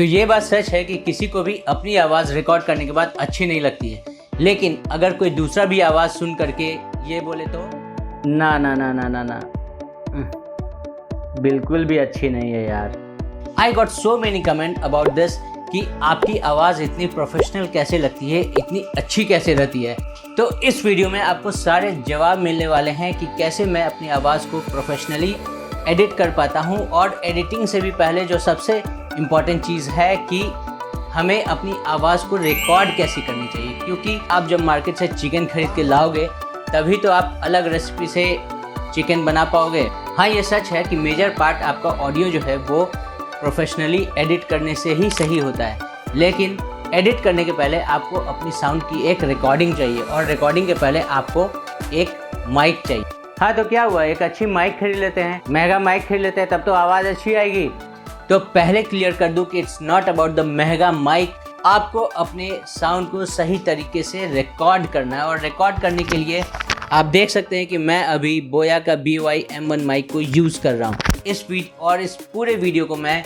तो ये बात सच है कि किसी को भी अपनी आवाज़ रिकॉर्ड करने के बाद अच्छी नहीं लगती है, लेकिन अगर कोई दूसरा भी आवाज़ सुन करके ये बोले तो ना ना ना ना ना ना बिल्कुल भी अच्छी नहीं है यार। I got so many comment about this कि आपकी आवाज़ इतनी प्रोफेशनल कैसे लगती है, इतनी अच्छी कैसे रहती है। तो इस वीडियो में आपको सारे जवाब मिलने वाले हैं कि कैसे मैं अपनी आवाज़ को प्रोफेशनली एडिट कर पाता हूँ। और एडिटिंग से भी पहले जो सबसे इम्पॉर्टेंट चीज़ है कि हमें अपनी आवाज़ को रिकॉर्ड कैसे करनी चाहिए, क्योंकि आप जब मार्केट से चिकन खरीद के लाओगे तभी तो आप अलग रेसिपी से चिकन बना पाओगे। हाँ, ये सच है कि मेजर पार्ट आपका ऑडियो जो है वो प्रोफेशनली एडिट करने से ही सही होता है, लेकिन एडिट करने के पहले आपको अपनी साउंड की एक रिकॉर्डिंग चाहिए और रिकॉर्डिंग के पहले आपको एक माइक चाहिए। हाँ, तो क्या हुआ, एक अच्छी माइक खरीद लेते हैं, महंगा माइक खरीद लेते हैं, तब तो आवाज़ अच्छी आएगी। तो पहले क्लियर कर दूं कि इट्स नॉट अबाउट द महंगा माइक। आपको अपने साउंड को सही तरीके से रिकॉर्ड करना है, और रिकॉर्ड करने के लिए आप देख सकते हैं कि मैं अभी बोया का BY-M1 माइक को यूज़ कर रहा हूँ। इस पूरे वीडियो को मैं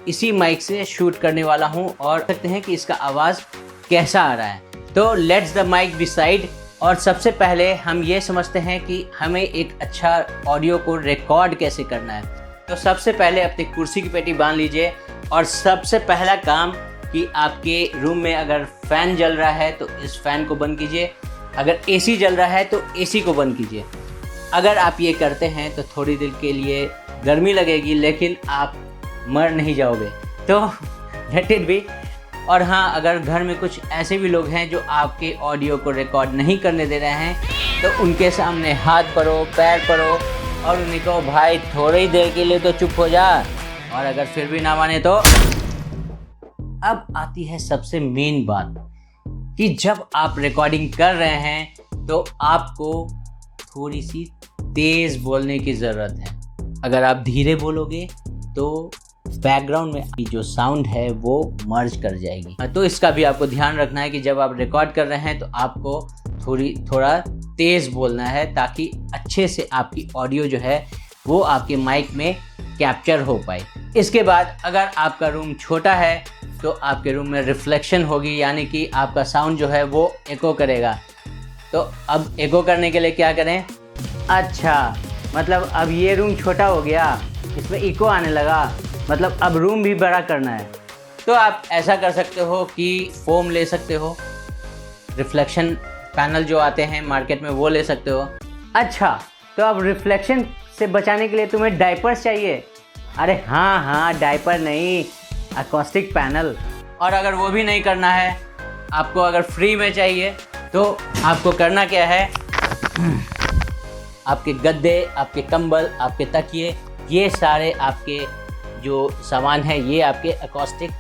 इसी माइक से शूट करने वाला हूँ और देखते हैं कि इसका आवाज़ कैसा आ रहा है। तो लेट्स द माइक डिसाइड। और सबसे पहले हम ये समझते हैं कि हमें एक अच्छा ऑडियो को रिकॉर्ड कैसे करना है। तो सबसे पहले अपनी कुर्सी की पेटी बांध लीजिए, और सबसे पहला काम कि आपके रूम में अगर फ़ैन जल रहा है तो इस फ़ैन को बंद कीजिए, अगर AC जल रहा है तो AC को बंद कीजिए। अगर आप ये करते हैं तो थोड़ी देर के लिए गर्मी लगेगी, लेकिन आप मर नहीं जाओगे, तो लेट इट बी। और हाँ, अगर घर में कुछ ऐसे भी लोग हैं जो आपके ऑडियो को रिकॉर्ड नहीं करने दे रहे हैं तो उनके सामने हाथ परो, पैर परो और उन्हें कहो भाई थोड़ी देर के लिए तो चुप हो जा। और अगर फिर भी ना माने तो अब आती है सबसे मेन बात कि जब आप रिकॉर्डिंग कर रहे हैं तो आपको थोड़ी सी तेज़ बोलने की ज़रूरत है। अगर आप धीरे बोलोगे तो बैकग्राउंड में जो साउंड है वो मर्ज कर जाएगी। तो इसका भी आपको ध्यान रखना है कि जब आप रिकॉर्ड कर रहे हैं तो आपको थोड़ा तेज़ बोलना है, ताकि अच्छे से आपकी ऑडियो जो है वो आपके माइक में कैप्चर हो पाए। इसके बाद अगर आपका रूम छोटा है तो आपके रूम में रिफ्लेक्शन होगी, यानी कि आपका साउंड जो है वो एको करेगा। तो अब एको करने के लिए क्या करें? अच्छा, मतलब अब ये रूम छोटा हो गया, इसमें इको आने लगा, मतलब अब रूम भी बड़ा करना है। तो आप ऐसा कर सकते हो कि फ़ोम ले सकते हो, रिफ्लेक्शन पैनल जो आते हैं मार्केट में वो ले सकते हो। अच्छा, तो अब रिफ्लेक्शन से बचाने के लिए तुम्हें डायपर्स चाहिए? अरे हाँ, डायपर नहीं, अकॉस्टिक पैनल। और अगर वो भी नहीं करना है, आपको अगर फ्री में चाहिए, तो आपको करना क्या है, आपके गद्दे, आपके कंबल, आपके तकिए, ये सारे आपके जो सामान है ये आपके अकॉस्टिक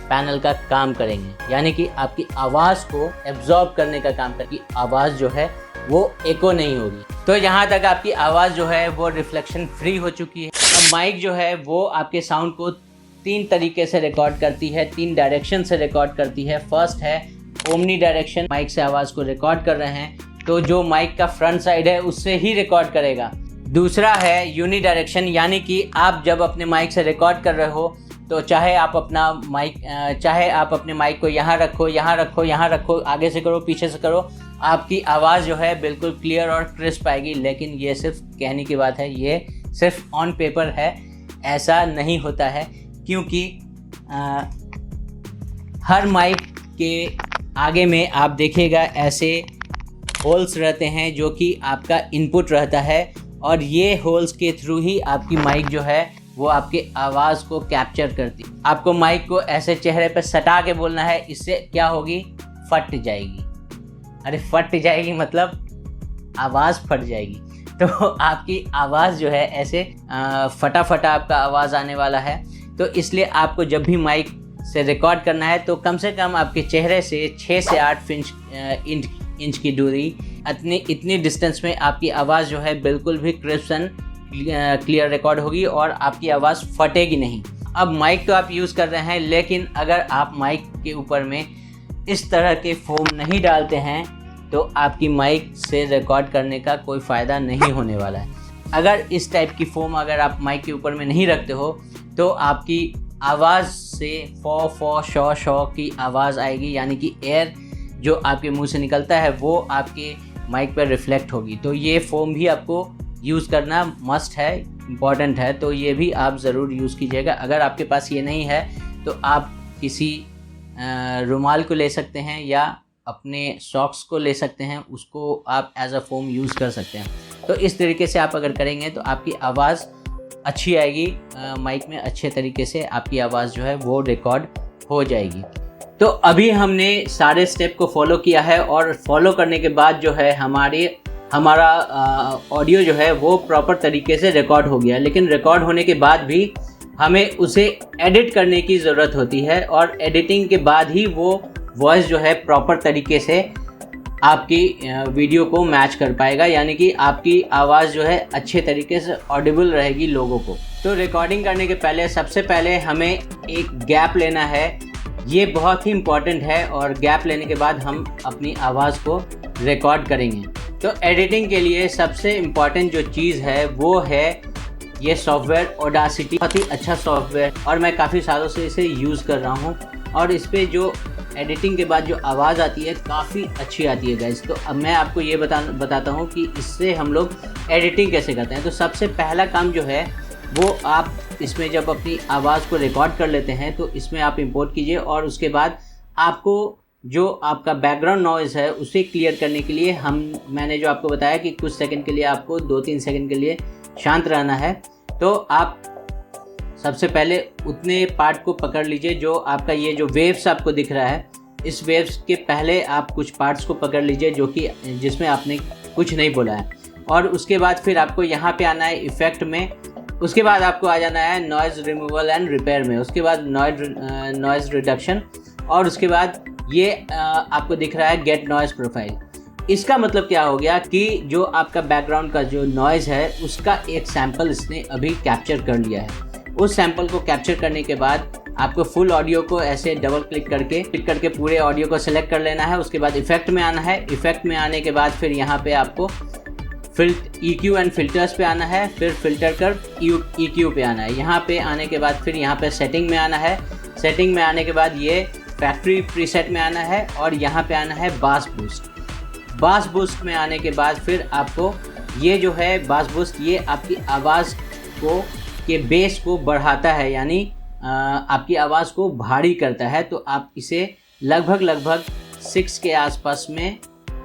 पैनल का काम करेंगे, यानी कि आपकी आवाज़ को एब्जॉर्ब करने का काम करेगी। आवाज़ जो है वो एको नहीं होगी। तो यहाँ तक आपकी आवाज़ जो है वो रिफ्लेक्शन फ्री हो चुकी है। अब माइक जो है वो आपके साउंड को 3 तरीके से रिकॉर्ड करती है, 3 डायरेक्शन से रिकॉर्ड करती है। फर्स्ट है ओमनी डायरेक्शन, माइक से आवाज़ को रिकॉर्ड कर रहे हैं तो जो माइक का फ्रंट साइड है उससे ही रिकॉर्ड करेगा। दूसरा है यूनि डायरेक्शन, यानी कि आप जब अपने माइक से रिकॉर्ड कर रहे हो तो चाहे आप अपने माइक को यहाँ रखो, यहाँ रखो, यहाँ रखो, आगे से करो, पीछे से करो, आपकी आवाज़ जो है बिल्कुल क्लियर और क्रिस्प आएगी। लेकिन ये सिर्फ कहने की बात है, ये सिर्फ ऑन पेपर है, ऐसा नहीं होता है, क्योंकि हर माइक के आगे में आप देखिएगा ऐसे होल्स रहते हैं जो कि आपका इनपुट रहता है, और ये होल्स के थ्रू ही आपकी माइक जो है वो आपके आवाज़ को कैप्चर करती है। आपको माइक को ऐसे चेहरे पे सटा के बोलना है, इससे क्या होगी, फट जाएगी। अरे फट जाएगी मतलब आवाज़ फट जाएगी। तो आपकी आवाज़ जो है ऐसे फटाफटा आपका आवाज़ आने वाला है। तो इसलिए आपको जब भी माइक से रिकॉर्ड करना है तो कम से कम आपके चेहरे से 6 से 8 इंच की दूरी, इतनी डिस्टेंस में आपकी आवाज़ जो है बिल्कुल भी क्रिस्प एंड क्लियर रिकॉर्ड होगी और आपकी आवाज़ फटेगी नहीं। अब माइक तो आप यूज़ कर रहे हैं, लेकिन अगर आप माइक के ऊपर में इस तरह के फोम नहीं डालते हैं तो आपकी माइक से रिकॉर्ड करने का कोई फ़ायदा नहीं होने वाला है। अगर इस टाइप की फोम अगर आप माइक के ऊपर में नहीं रखते हो तो आपकी आवाज़ से फॉ फॉ शॉ शॉ की आवाज़ आएगी, यानी कि एयर जो आपके मुंह से निकलता है वो आपके माइक पर रिफ्लेक्ट होगी। तो ये फोम भी आपको यूज़ करना मस्ट है, इम्पॉर्टेंट है, तो ये भी आप ज़रूर यूज़ कीजिएगा। अगर आपके पास ये नहीं है तो आप किसी रुमाल को ले सकते हैं या अपने सॉक्स को ले सकते हैं, उसको आप एज अ फोम यूज़ कर सकते हैं। तो इस तरीके से आप अगर करेंगे तो आपकी आवाज़ अच्छी आएगी, माइक में अच्छे तरीके से आपकी आवाज़ जो है वो रिकॉर्ड हो जाएगी। तो अभी हमने सारे स्टेप को फॉलो किया है और फॉलो करने के बाद जो है हमारा ऑडियो जो है वो प्रॉपर तरीके से रिकॉर्ड हो गया। लेकिन रिकॉर्ड होने के बाद भी हमें उसे एडिट करने की ज़रूरत होती है और एडिटिंग के बाद ही वो वॉइस जो है प्रॉपर तरीके से आपकी वीडियो को मैच कर पाएगा, यानी कि आपकी आवाज़ जो है अच्छे तरीके से ऑडिबल रहेगी लोगों को। तो रिकॉर्डिंग करने के पहले सबसे पहले हमें एक गैप लेना है, ये बहुत ही इम्पॉर्टेंट है, और गैप लेने के बाद हम अपनी आवाज़ को रिकॉर्ड करेंगे। तो एडिटिंग के लिए सबसे इम्पॉर्टेंट जो चीज़ है वो है ये सॉफ्टवेयर ऑडासिटी। बहुत ही अच्छा सॉफ्टवेयर और मैं काफ़ी सालों से इसे यूज़ कर रहा हूँ और इस पर जो एडिटिंग के बाद जो आवाज़ आती है काफ़ी अच्छी आती है गाइस। तो अब मैं आपको ये बताता हूँ कि इससे हम लोग एडिटिंग कैसे करते हैं। तो सबसे पहला काम जो है वो आप इसमें जब अपनी आवाज़ को रिकॉर्ड कर लेते हैं तो इसमें आप इंपोर्ट कीजिए और उसके बाद आपको जो आपका बैकग्राउंड नॉइज़ है उसे क्लियर करने के लिए मैंने जो आपको बताया कि कुछ सेकंड के लिए आपको 2-3 सेकंड के लिए शांत रहना है। तो आप सबसे पहले उतने पार्ट को पकड़ लीजिए जो आपका ये जो वेव्स आपको दिख रहा है, इस वेव्स के पहले आप कुछ पार्ट्स को पकड़ लीजिए जो कि जिसमें आपने कुछ नहीं बोला है। और उसके बाद फिर आपको यहाँ पे आना है इफ़ेक्ट में, उसके बाद आपको आ जाना है नॉइज़ रिमूवल एंड रिपेयर में, उसके बाद नॉइज़ रिडक्शन, और उसके बाद ये आपको दिख रहा है गेट नॉइज़ प्रोफाइल। इसका मतलब क्या हो गया कि जो आपका बैकग्राउंड का जो नॉइज़ है उसका एक सैंपल इसने अभी कैप्चर कर लिया है। उस सैंपल को कैप्चर करने के बाद आपको फुल ऑडियो को ऐसे डबल क्लिक करके पूरे ऑडियो को सिलेक्ट कर लेना है। उसके बाद इफ़ेक्ट में आना है, इफ़ेक्ट में आने के बाद फिर यहाँ पे आपको EQ एंड फिल्टर्स पे आना है, फिर फिल्टर कर EQ पे आना है। यहाँ पे आने के बाद फिर यहाँ पे सेटिंग में आना है, सेटिंग में आने के बाद ये फैक्ट्री प्रीसेट में आना है और यहाँ पे आना है बास बूस्ट। बास बूस्ट में आने के बाद फिर आपको ये जो है बास बूस्ट ये आपकी आवाज़ के बेस को बढ़ाता है, यानी आपकी आवाज़ को भारी करता है। तो आप इसे लगभग 6 के आसपास में,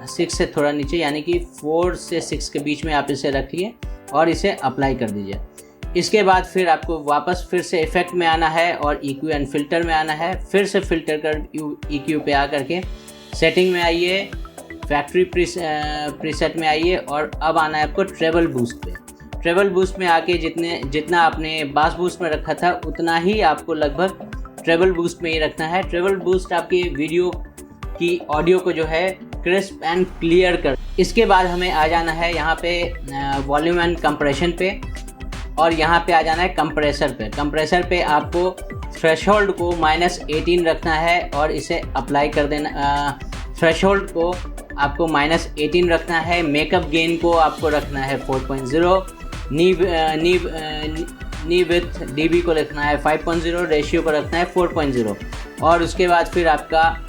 6 से थोड़ा नीचे यानी कि 4 से 6 के बीच में आप इसे रखिए और इसे अप्लाई कर दीजिए। इसके बाद फिर आपको वापस फिर से इफ़ेक्ट में आना है और EQ एंड फिल्टर में आना है, फिर से फिल्टर कर EQ पे आ करके सेटिंग में आइए, फैक्ट्री प्रीसेट में आइए और अब आना है आपको ट्रेबल बूस्ट पे। ट्रेबल बूस्ट में आके जितना आपने बास बूस्ट में रखा था उतना ही आपको लगभग ट्रेबल बूस्ट में ही रखना है। ट्रेबल बूस्ट आपकी वीडियो की ऑडियो को जो है क्रिस्प एंड क्लियर कर। इसके बाद हमें आ जाना है यहाँ पे वॉल्यूम एंड कंप्रेशन पे और यहाँ पे आ जाना है कंप्रेसर पे। कंप्रेसर पे आपको थ्रेशोल्ड को -18 रखना है और इसे अप्लाई कर देना। थ्रेशोल्ड को आपको -18 रखना है, मेकअप गेन को आपको रखना है 4.0, नी विथ dB को रखना है 5.0, रेशियो को रखना है 4.0 और उसके बाद फिर आपका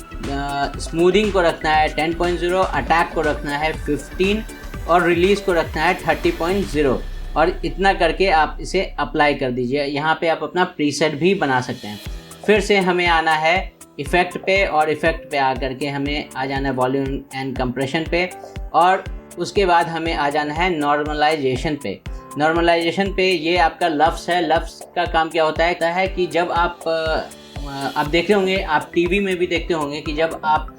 स्मूदिंग को रखना है 10.0, अटैक को रखना है 15 और रिलीज़ को रखना है 30.0 और इतना करके आप इसे अप्लाई कर दीजिए। यहाँ पे आप अपना प्रीसेट भी बना सकते हैं। फिर से हमें आना है इफ़ेक्ट पे और इफ़ेक्ट पे आ करके हमें आ जाना है वॉल्यूम एंड कंप्रेशन पे और उसके बाद हमें आ जाना है नॉर्मलाइजेशन पे। नॉर्मलाइजेशन पे ये आपका लफ्ज़ है। लफ्ज़ का काम क्या होता है कि जब आप देखते होंगे, आप टीवी में भी देखते होंगे कि जब आप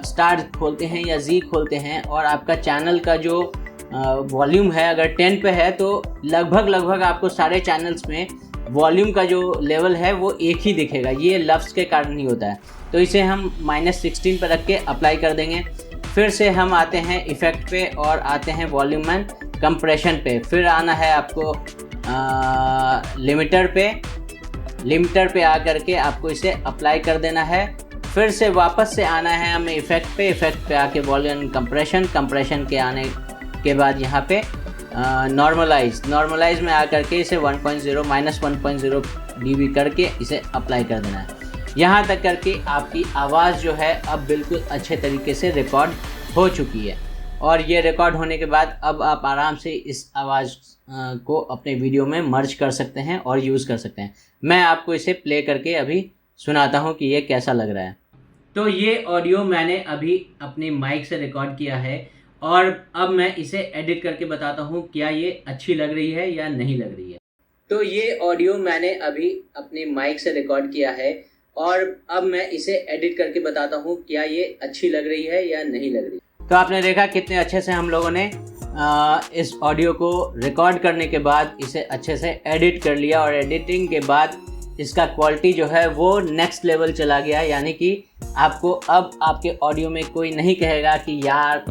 स्टार खोलते हैं या जी खोलते हैं और आपका चैनल का जो वॉल्यूम है अगर 10 पे है तो लगभग आपको सारे चैनल्स में वॉल्यूम का जो लेवल है वो एक ही दिखेगा। ये लफ्ज़ के कारण ही होता है। तो इसे हम -16 पर रख के अप्लाई कर देंगे। फिर से हम आते हैं इफ़ेक्ट पे और आते हैं वॉल्यूम एंड कंप्रेशन पे। फिर आना है आपको लिमिटर पे आ करके आपको इसे अप्लाई कर देना है। फिर से वापस से आना है हमें इफ़ेक्ट पे आके वॉल्यूम कंप्रेशन के आने के बाद यहाँ पे नॉर्मलाइज में आ करके इसे 1.0 -1.0 dB करके इसे अप्लाई कर देना है। यहाँ तक करके आपकी आवाज़ जो है अब बिल्कुल अच्छे तरीके से रिकॉर्ड हो चुकी है। और ये रिकॉर्ड होने के बाद अब आप आराम से इस आवाज़ को अपने वीडियो में मर्ज कर सकते हैं और यूज़ कर सकते हैं। मैं आपको इसे प्ले करके अभी सुनाता हूँ कि ये कैसा लग रहा है। तो ये ऑडियो मैंने अभी अपने माइक से रिकॉर्ड किया है और अब मैं इसे एडिट करके बताता हूँ क्या ये अच्छी लग रही है या नहीं लग रही है। तो ये ऑडियो मैंने अभी अपने माइक से रिकॉर्ड किया है और अब मैं इसे एडिट करके बताता हूँ क्या ये अच्छी लग रही है या नहीं लग रही है। तो आपने देखा कितने अच्छे से हम लोगों ने इस ऑडियो को रिकॉर्ड करने के बाद इसे अच्छे से एडिट कर लिया और एडिटिंग के बाद इसका क्वालिटी जो है वो नेक्स्ट लेवल चला गया। यानी कि आपको अब आपके ऑडियो में कोई नहीं कहेगा कि यार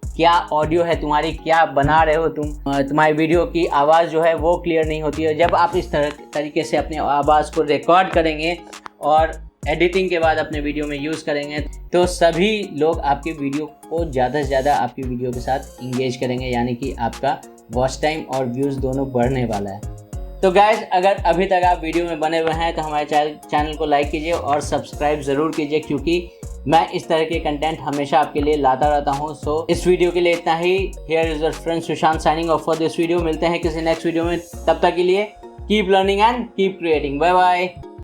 क्या ऑडियो है तुम्हारी, क्या बना रहे हो तुम, तुम्हारी वीडियो की आवाज़ जो है वो क्लियर नहीं होती है। जब आप इस तरीके से अपनी आवाज़ को रिकॉर्ड करेंगे और एडिटिंग के बाद अपने वीडियो में यूज़ करेंगे तो सभी लोग आपकी वीडियो को ज़्यादा से ज़्यादा आपकी वीडियो के साथ इंगेज करेंगे, यानी कि आपका वॉच टाइम और व्यूज़ दोनों बढ़ने वाला है। तो गाइज़, अगर अभी तक आप वीडियो में बने हुए हैं तो हमारे चैनल को लाइक कीजिए और सब्सक्राइब ज़रूर कीजिए, क्योंकि मैं इस तरह के कंटेंट हमेशा आपके लिए लाता रहता हूँ। सो इस वीडियो के लिए इतना ही। Here is your friend Sushant signing off for this video. मिलते हैं किसी नेक्स्ट वीडियो में, तब तक के लिए keep learning and keep creating. Bye bye.